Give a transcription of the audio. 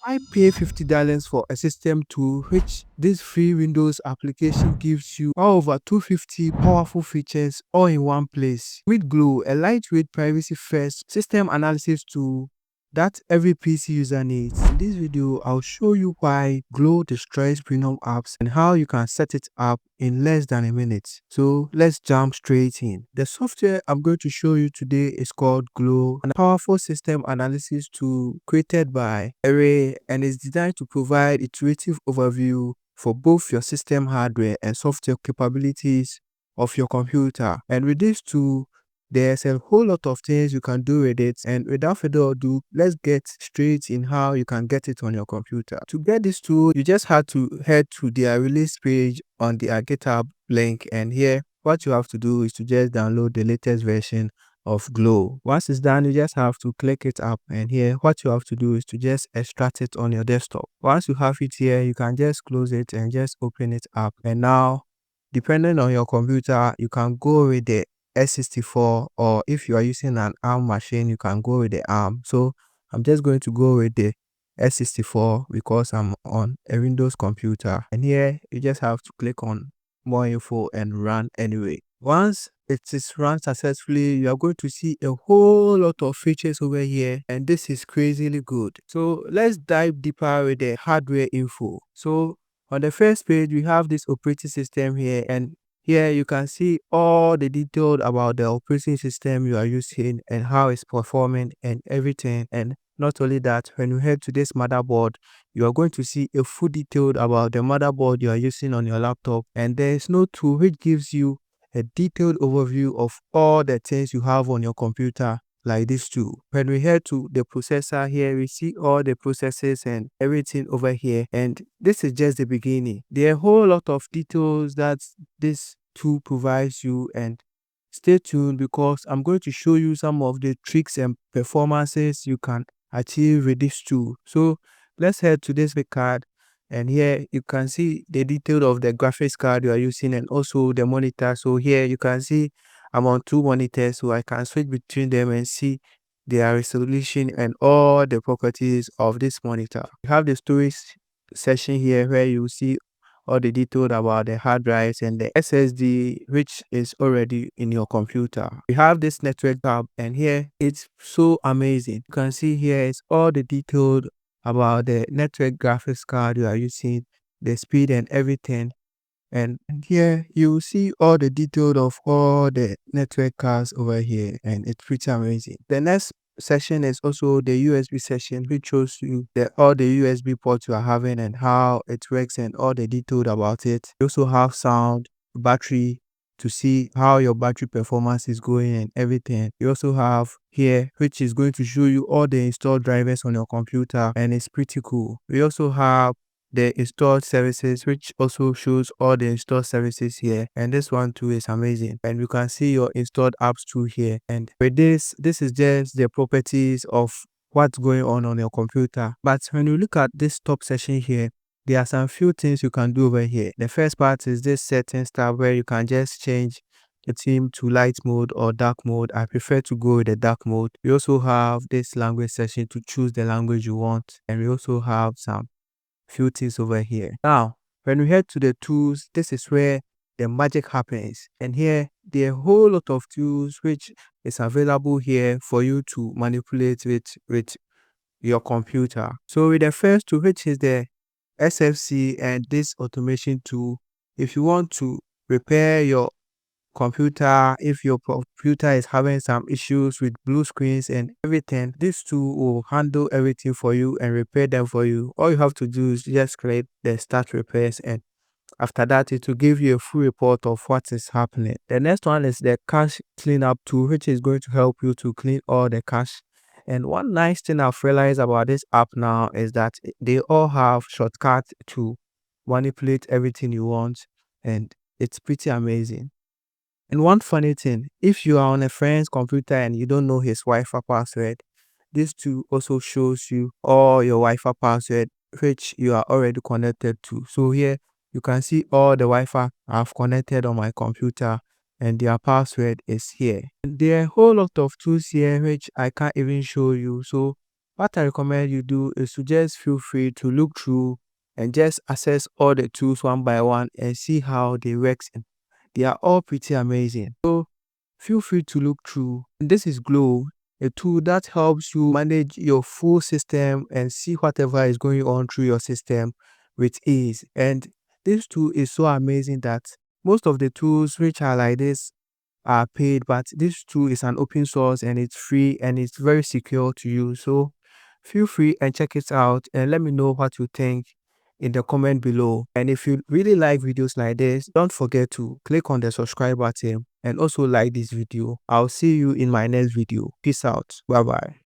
I pay $50 for a system tool which this free Windows application gives you over 250 powerful features all in one place. With Glow, a lightweight privacy-first system analysis tool that every PC user needs. In this video, I'll show you why Glow destroys premium apps and how you can set it up in less than a minute. So let's jump straight in. The software I'm going to show you today is called Glow, a powerful system analysis tool created by Array and is designed to provide iterative overview for both your system hardware and software capabilities of your computer. And with this tool, there's a whole lot of things you can do with it, and without further ado, let's get straight in how you can get it on your computer. To get this tool, you just have to head to their release page on their GitHub link, and here what you have to do is to just download the latest version of Glow. Once it's done, you just have to click it up, and here what you have to do is to just extract it on your desktop. Once you have it here, you can just close it and just open it up, and now depending on your computer, you can go with the AIDA64, or if you are using an ARM machine, you can go with the ARM. So I'm just going to go with the AIDA64 because I'm on a Windows computer, and here you just have to click on more info and run anyway. Once it is run successfully, you are going to see a whole lot of features over here, and this is crazily good. So let's dive deeper with the hardware info. So on the first page, we have this operating system here, and here you can see all the details about the operating system you are using and how it's performing and everything. And not only that, when you head to this motherboard, you are going to see a full detail about the motherboard you are using on your laptop, and there is no tool which gives you a detailed overview of all the things you have on your computer like this too. When we head to the processor here, we see all the processes and everything over here, and this is just the beginning. There are a whole lot of details that this tool provides you, and stay tuned because I'm going to show you some of the tricks and performances you can achieve with this tool. So let's head to this card, and here you can see the detail of the graphics card you are using and also the monitor. So here you can see I'm on two monitors, so I can switch between them and see their resolution and all the properties of this monitor. We have the storage section here where you see all the detail about the hard drives and the SSD which is already in your computer. We have this network tab, and here it's so amazing. You can see here it's all the detail about the network graphics card you are using, the speed and everything. And here you will see all the detail of all the network cards over here, and it's pretty amazing. The next section is also the USB section, which shows you all the USB ports you are having and how it works and all the detail about it. You also have sound, battery, to see how your battery performance is going and everything. You also have here, which is going to show you all the installed drivers on your computer, and it's pretty cool. We also have the installed services, which also shows all the installed services here, and this one too is amazing, and you can see your installed apps too here. And with this is just the properties of what's going on your computer. But when you look at this top section here, there are some few things you can do over here. The first part is this settings tab where you can just change the theme to light mode or dark mode. I prefer to go with the dark mode. We also have this language section to choose the language you want, and we also have some few things over here. Now, when we head to the tools, this is where the magic happens. And here, there are a whole lot of tools which is available here for you to manipulate with your computer. So with the first tool, which is the SFC and this automation tool, if you want to repair your computer, if your computer is having some issues with blue screens and everything, this tool will handle everything for you and repair them for you. All you have to do is just click the start repairs, and after that it will give you a full report of what is happening. The next one is the cache cleanup tool, which is going to help you to clean all the cache. And one nice thing I've realized about this app now is that they all have shortcuts to manipulate everything you want, and it's pretty amazing. And one funny thing, if you are on a friend's computer and you don't know his Wi-Fi password, this tool also shows you all your Wi-Fi password which you are already connected to. So here you can see all the Wi-Fi I've connected on my computer, and their password is here. And there are a whole lot of tools here which I can't even show you. So What I recommend you do is to just feel free to look through and just access all the tools one by one and see how they work. They are all pretty amazing. So feel free to look through. This is Glow, a tool that helps you manage your full system and see whatever is going on through your system with ease. And this tool is so amazing that most of the tools which are like this are paid, but this tool is an open source and it's free and it's very secure to use. So feel free and check it out and let me know what you think in the comment below. And if you really like videos like this, don't forget to click on the subscribe button and also like this video. I'll see you in my next video. Peace out. Bye bye.